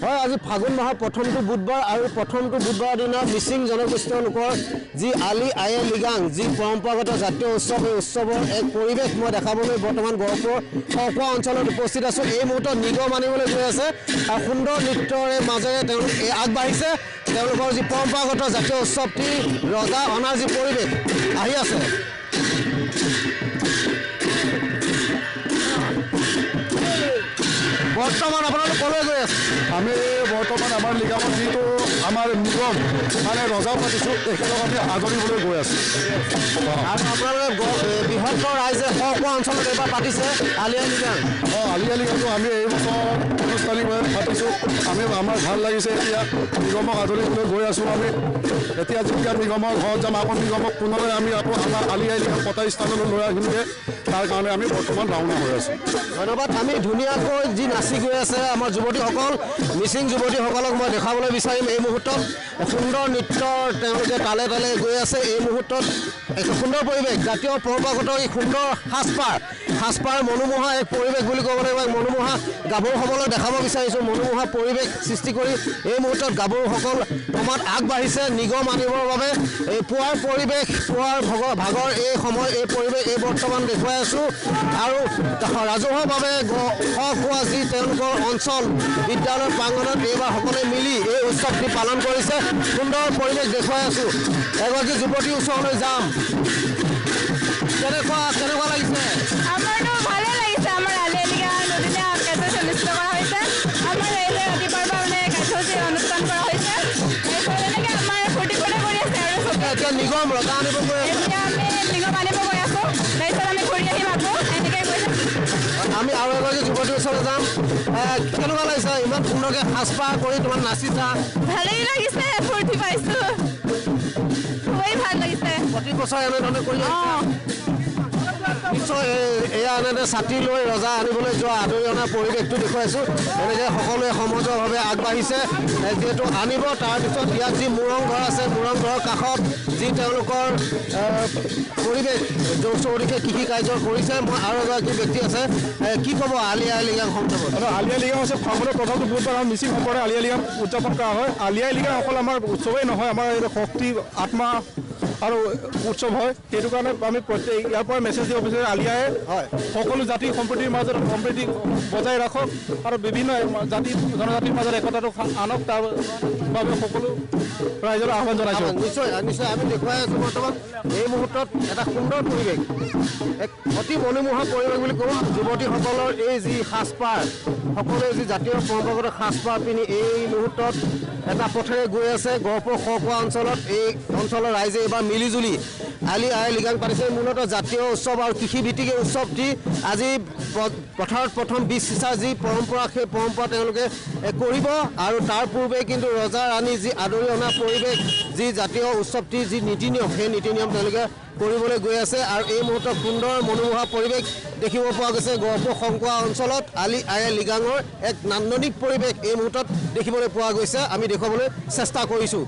হয় আজি ফাগুন মাহৰ প্ৰথমটো বুধবাৰ আৰু প্ৰথমটো বুধবাৰৰ দিনা মিচিং জনগোষ্ঠীয় লোকৰ যি আলি আয়ে লিগাং যি পৰম্পৰাগত জাতীয় উৎসৱ এই উৎসৱৰ এক পৰিৱেশ মই দেখাবলৈ বৰ্তমান গহপুৰ খকুৱা অঞ্চলত উপস্থিত আছোঁ। এই মুহূৰ্তত নিগম আনিবলৈ গৈ আছে আৰু সুন্দৰ নৃত্যৰে মাজেৰে তেওঁলোক আগবাঢ়িছে। তেওঁলোকৰ যি পৰম্পৰাগত জাতীয় উৎসৱটি ৰজা অনাৰ যি পৰিৱেশ আহি আছে। বৰ্তমান আপোনালোক কলৈ গৈ আছে? আমি বৰ্তমান আমাৰ লিগামত যিটো আমাৰ নিগম মানে ৰজা পাতিছোঁ তেখেতক আমি আদৰিবলৈ গৈ আছোঁ। আৰু আপোনালোকে বৃহত্তৰ ৰাইজে খকুৱা অঞ্চলত এইবাৰ পাতিছে আলি আয়ে লিগাং। আলি আয়ে লিগাংটো আমি এই বছৰ আনুষ্ঠানিকভাৱে পাতিছোঁ। আমি আমাৰ ভাল লাগিছে। এতিয়া নিগমক আদৰিবলৈ গৈ আছোঁ। আমি এতিয়া যেতিয়া নিগমৰ ঘৰত যাম আকৌ নিগমক পুনৰ আমি আকৌ আমাৰ আলি আয়ে লিগাং পতা স্থানলৈ লৈ আহিমগৈ। তাৰ কাৰণে আমি বৰ্তমান ৰাওনা হৈ আছোঁ। ধন্যবাদ। আমি ধুনীয়াকৈ যি নাচি গৈ আছে আমাৰ যুৱতীসকল মিচিং যুৱতীসকলক মই দেখাবলৈ বিচাৰিম। এই মুহূৰ্তত সুন্দৰ নৃত্যৰ তেওঁলোকে তালে তালে গৈ আছে। এই মুহূৰ্তত এক সুন্দৰ পৰিৱেশ জাতীয় পৰম্পৰাগত এই সুন্দৰ সাজপাৰ মনোমোহা এক পৰিৱেশ বুলি ক'ব লাগিব। মনোমোহা গাভৰুসকলক দেখাব বিচাৰিছোঁ। মনোমোহা পৰিৱেশ সৃষ্টি কৰি এই মুহূৰ্তত গাভৰুসকল ক্ৰমাৎ আগবাঢ়িছে নিগম আনিবৰ বাবে। এই পুৱাৰ পৰিৱেশ পুৱাৰ ভাগৰ এই সময় এই পৰিৱেশ এই বৰ্তমান দেখুৱাই আছোঁ। আৰু ৰাজহুৱাভাৱে খোৱা যি তেওঁলোকৰ অঞ্চল বিদ্যালয়ৰ প্ৰাংগণত এইবাৰ সকলোৱে মিলি এই উৎসৱটি পালন কৰিছে। সুন্দৰ পৰিৱেশ দেখুৱাই আছোঁ। এগৰাকী যুৱতীৰ ওচৰলৈ যাম। কেনেকুৱা লাগিছে? আমাৰতো ভালে লাগিছে। আমাৰ আলি আয়ে লিগাং নদীতে কাৰ্যসূচী অনুষ্ঠিত কৰা হৈছে। আমাৰ ৰাইজে ৰাতিপুৱাৰ পৰা মানে কাৰ্যসূচী অনুষ্ঠান কৰা হৈছে। তেনেকৈ আমাৰ ফূৰ্তি কৰি আছে আৰু এতিয়া নিগম ৰজা আনিব গৈ আছে। এতিয়া আমি নিগম আনিব গৈ আছোঁ। তাৰপিছত আমি ঘূৰি আহিম আকৌ এনেকৈ গৈ আমি আৰু এগৰাকী যুৱতীৰ ওচৰলৈ যাম। কেনেকুৱা লাগিছে ইমান সুন্দৰকৈ সাজপাৰ কৰি তোমাৰ নাচিছা? ভালেই লাগিছে, ফূৰ্তি পাইছোঁ, খুবেই ভাল লাগিছে। প্ৰতি বছৰ এনেধৰণে কৰি নিশ্চয় এয়া এনেদৰে ছাতি লৈ ৰজা আনিবলৈ যোৱা আদৰি অনাৰ পৰিৱেশটো দেখুৱাইছোঁ। এনেকৈ সকলোৱে সমজুৱাভাৱে আগবাঢ়িছে যিহেতু আনিব। তাৰপিছত ইয়াত যি মুৰং ঘৰ আছে মুৰং ঘৰৰ কাষত যি তেওঁলোকৰ পৰিৱেশ চৌদিশে কৃষি কাৰ্য কৰিছে। মই আৰু এগৰাকী ব্যক্তি আছে। কি ক'ব আলি আয়ে লিগাং সন্দৰ্ভত? আলি আয়ে লিগাং হৈছে ফাগুনৰ প্ৰথমটো বুধবাৰ আমাৰ মিচিং সম্প্ৰদায়ে আলি আয়ে লিগাং উদযাপন কৰা হয়। আলি আয়ে লিগাং অকল আমাৰ উৎসৱেই নহয়, আমাৰ এইটো শক্তি আত্মা আৰু উৎসৱ হয়। সেইটো কাৰণে আমি প্ৰত্যেক ইয়াৰ পৰা মেছেজ দিব বিচাৰোঁ আলি আয়ে সকলো জাতি সম্প্ৰীতিৰ মাজত সম্প্ৰীতি বজাই ৰাখক আৰু বিভিন্ন জাতি জনজাতিৰ মাজত একতাটো আনক, তাৰ বাবে সকলো ৰাইজৰ আহ্বান জনাইছোঁ। নিশ্চয় আমি দেখুৱাই আছোঁ বৰ্তমান এই মুহূৰ্তত এটা সুন্দৰ পৰিৱেশ, এক অতি মনোমোহা পৰিৱেশ বুলি ক'ম। যুৱতীসকলৰ এই যি সাজপাৰ সকলোৱে যি জাতীয় পৰম্পৰাগত সাজপাৰ পিন্ধি এই মুহূৰ্তত এটা পথেৰে গৈ আছে গহপুৰ খকুৱা অঞ্চলত। এই অঞ্চলৰ ৰাইজে এইবাৰ মিলিজুলি আলি আয়ে লিগাং পাতিছে। মূলতঃ জাতীয় উৎসৱ আৰু কৃষিভিত্তিক উৎসৱটি আজি পথাৰত প্ৰথম বীজ সিঁচাৰ যি পৰম্পৰা সেই পৰম্পৰা তেওঁলোকে কৰিব। আৰু তাৰ পূৰ্বে কিন্তু ৰজা ৰাণী যি আদৰি অনা পৰিৱেশ যি জাতীয় উৎসৱটি যি নীতি নিয়ম সেই নীতি নিয়ম তেওঁলোকে কৰিবলৈ গৈ আছে। আৰু এই মুহূৰ্তত সুন্দৰ মনোমোহা পৰিৱেশ দেখিব পোৱা গৈছে গহপুৰ খকুৱা অঞ্চলত। আলি আয়ে লিগাঙৰ এক নান্দনিক পৰিৱেশ এই মুহূৰ্তত দেখিবলৈ পোৱা গৈছে। আমি দেখুৱাবলৈ চেষ্টা কৰিছোঁ।